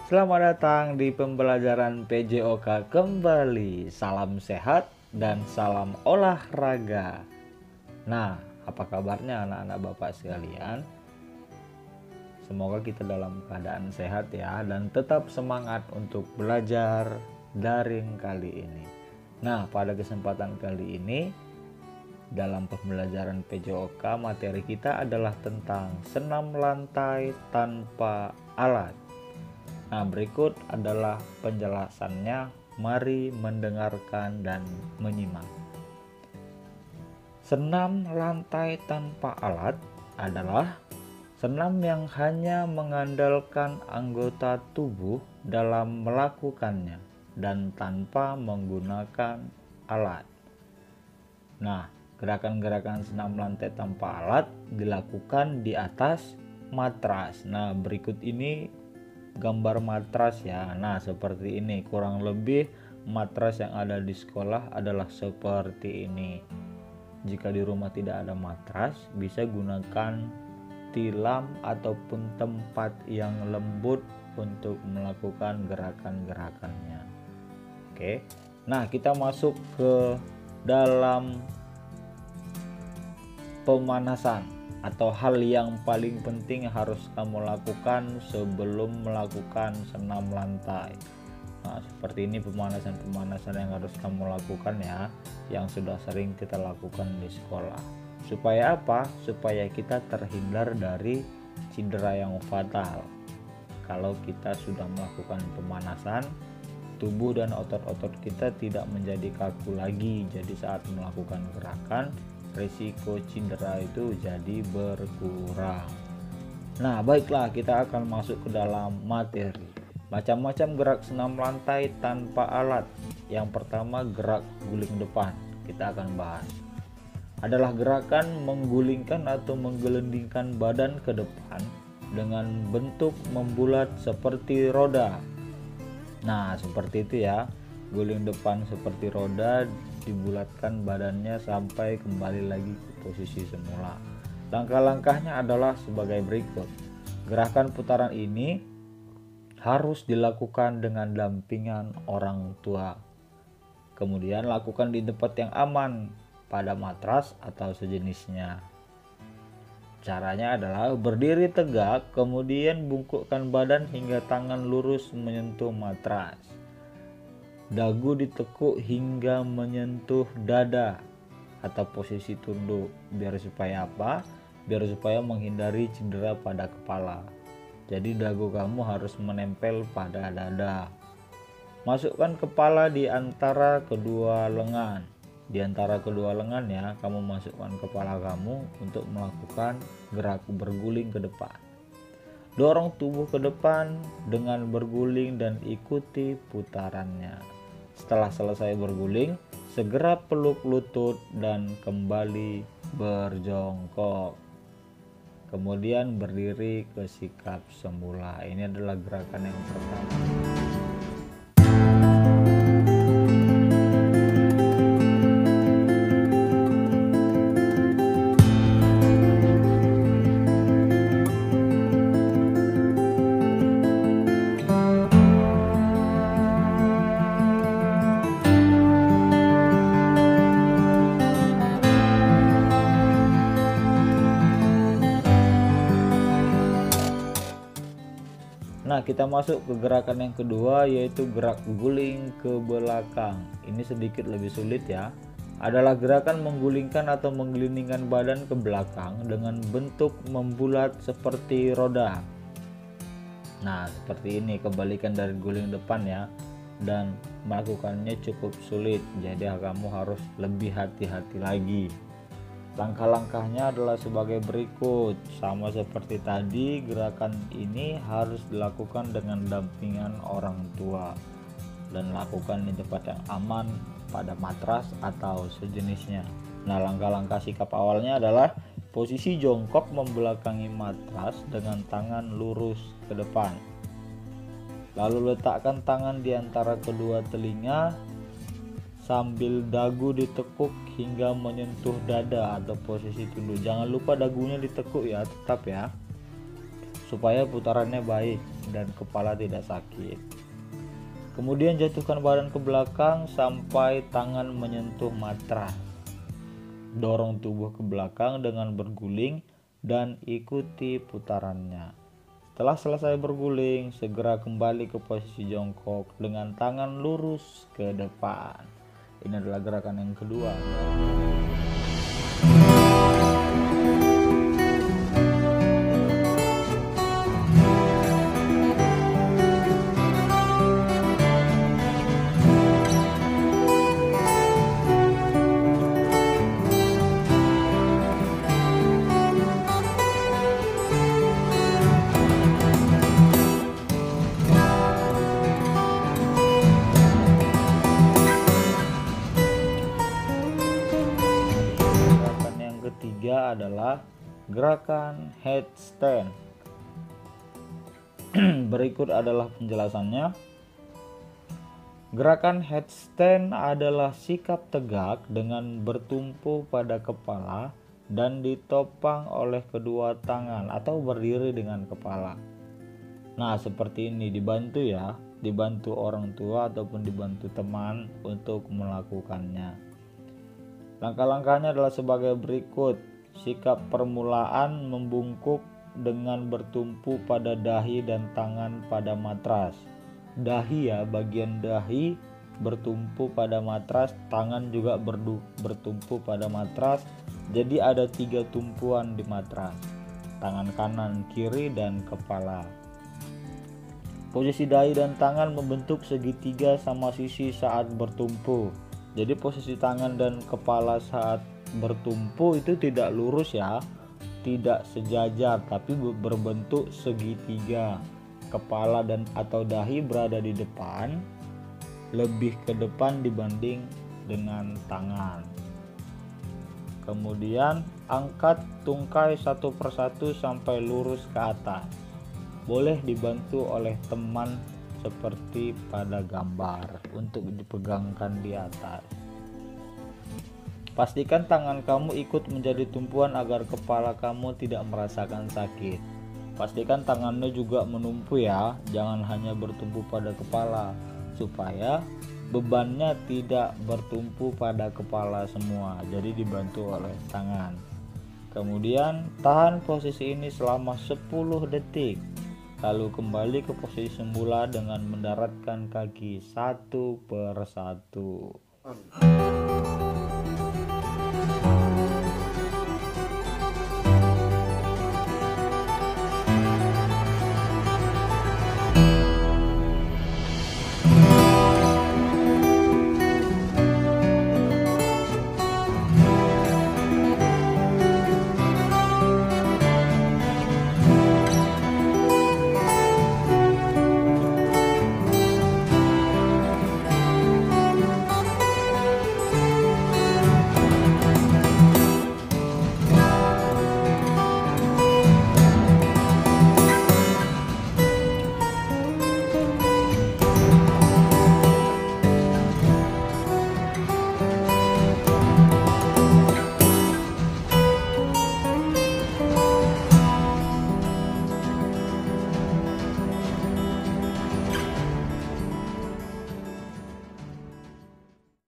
Selamat datang di pembelajaran PJOK kembali. Salam sehat dan salam olahraga. Nah, apa kabarnya anak-anak Bapak sekalian? Semoga kita dalam keadaan sehat ya, dan tetap semangat untuk belajar daring kali ini. Nah, pada kesempatan kali ini dalam pembelajaran PJOK, materi kita adalah tentang senam lantai tanpa alat. Nah, berikut adalah penjelasannya. Mari mendengarkan dan menyimak. Senam lantai tanpa alat adalah senam yang hanya mengandalkan anggota tubuh dalam melakukannya dan tanpa menggunakan alat. Nah, gerakan-gerakan senam lantai tanpa alat dilakukan di atas matras. Nah, berikut ini gambar matras ya. Nah, seperti ini kurang lebih matras yang ada di sekolah adalah seperti ini. Jika di rumah tidak ada matras, bisa gunakan tilam ataupun tempat yang lembut untuk melakukan gerakan-gerakannya. Oke. Nah, kita masuk ke dalam pemanasan atau hal yang paling penting harus kamu lakukan sebelum melakukan senam lantai. Nah, seperti ini pemanasan yang harus kamu lakukan ya, yang sudah sering kita lakukan di sekolah. Supaya apa? Supaya kita terhindar dari cedera yang fatal. Kalau kita sudah melakukan pemanasan, tubuh dan otot-otot kita tidak menjadi kaku lagi. Jadi saat melakukan gerakan, risiko cedera itu jadi berkurang. Nah, baiklah, kita akan masuk ke dalam materi. Macam-macam gerak senam lantai tanpa alat. Yang pertama, gerak guling depan. Kita akan bahas. Adalah gerakan menggulingkan atau menggelindingkan badan ke depan dengan bentuk membulat seperti roda. Nah, seperti itu ya. Guling depan seperti roda, dibulatkan badannya sampai kembali lagi ke posisi semula. Langkah-langkahnya adalah sebagai berikut. Gerakan putaran ini harus dilakukan dengan dampingan orang tua. Kemudian lakukan di tempat yang aman, pada matras atau sejenisnya. Caranya adalah berdiri tegak, kemudian bungkukkan badan hingga tangan lurus menyentuh matras. Dagu ditekuk hingga menyentuh dada atau posisi tunduk. Biar supaya apa? Biar supaya menghindari cedera pada kepala. Jadi dagu kamu harus menempel pada dada. Masukkan kepala di antara kedua lengan. Di antara kedua lengan ya, kamu masukkan kepala kamu untuk melakukan gerak berguling ke depan. Dorong tubuh ke depan dengan berguling dan ikuti putarannya. Setelah selesai berguling, segera peluk lutut dan kembali berjongkok. Kemudian berdiri ke sikap semula. Ini adalah gerakan yang pertama. Nah, kita masuk ke gerakan yang kedua, yaitu gerak guling ke belakang. Ini sedikit lebih sulit ya. Adalah gerakan menggulingkan atau menggelindingkan badan ke belakang dengan bentuk membulat seperti roda. Nah, seperti ini kebalikan dari guling depan ya. Dan melakukannya cukup sulit. Jadi kamu harus lebih hati-hati lagi. Langkah-langkahnya adalah sebagai berikut. Sama seperti tadi, gerakan ini harus dilakukan dengan dampingan orang tua dan lakukan di tempat yang aman, pada matras atau sejenisnya. Nah, langkah-langkah sikap awalnya adalah posisi jongkok membelakangi matras dengan tangan lurus ke depan. Lalu letakkan tangan di antara kedua telinga sambil dagu ditekuk hingga menyentuh dada atau posisi tunduk. Jangan lupa dagunya ditekuk ya, tetap ya, supaya putarannya baik dan kepala tidak sakit. Kemudian jatuhkan badan ke belakang sampai tangan menyentuh matras. Dorong tubuh ke belakang dengan berguling dan ikuti putarannya. Setelah selesai berguling, segera kembali ke posisi jongkok dengan tangan lurus ke depan. Ini adalah gerakan yang kedua. Ketiga adalah gerakan headstand. Berikut adalah penjelasannya. Gerakan headstand adalah sikap tegak dengan bertumpu pada kepala dan ditopang oleh kedua tangan atau berdiri dengan kepala. Nah, seperti ini, dibantu ya, dibantu orang tua ataupun dibantu teman untuk melakukannya. Langkah-langkahnya adalah sebagai berikut. Sikap permulaan membungkuk dengan bertumpu pada dahi dan tangan pada matras. Dahi ya, bagian dahi bertumpu pada matras, tangan juga bertumpu pada matras. Jadi ada 3 tumpuan di matras, tangan kanan, kiri, dan kepala. Posisi dahi dan tangan membentuk segitiga sama sisi saat bertumpu. Jadi posisi tangan dan kepala saat bertumpu itu tidak lurus ya, tidak sejajar, tapi berbentuk segitiga. Kepala dan atau dahi berada di depan, lebih ke depan dibanding dengan tangan. Kemudian angkat tungkai satu persatu sampai lurus ke atas. Boleh dibantu oleh teman seperti pada gambar untuk dipegangkan di atas. Pastikan tangan kamu ikut menjadi tumpuan agar kepala kamu tidak merasakan sakit. Pastikan tangannya juga menumpu ya, jangan hanya bertumpu pada kepala, supaya bebannya tidak bertumpu pada kepala semua, jadi dibantu oleh tangan. Kemudian tahan posisi ini selama 10 detik. Lalu kembali ke posisi semula dengan mendaratkan kaki satu per satu.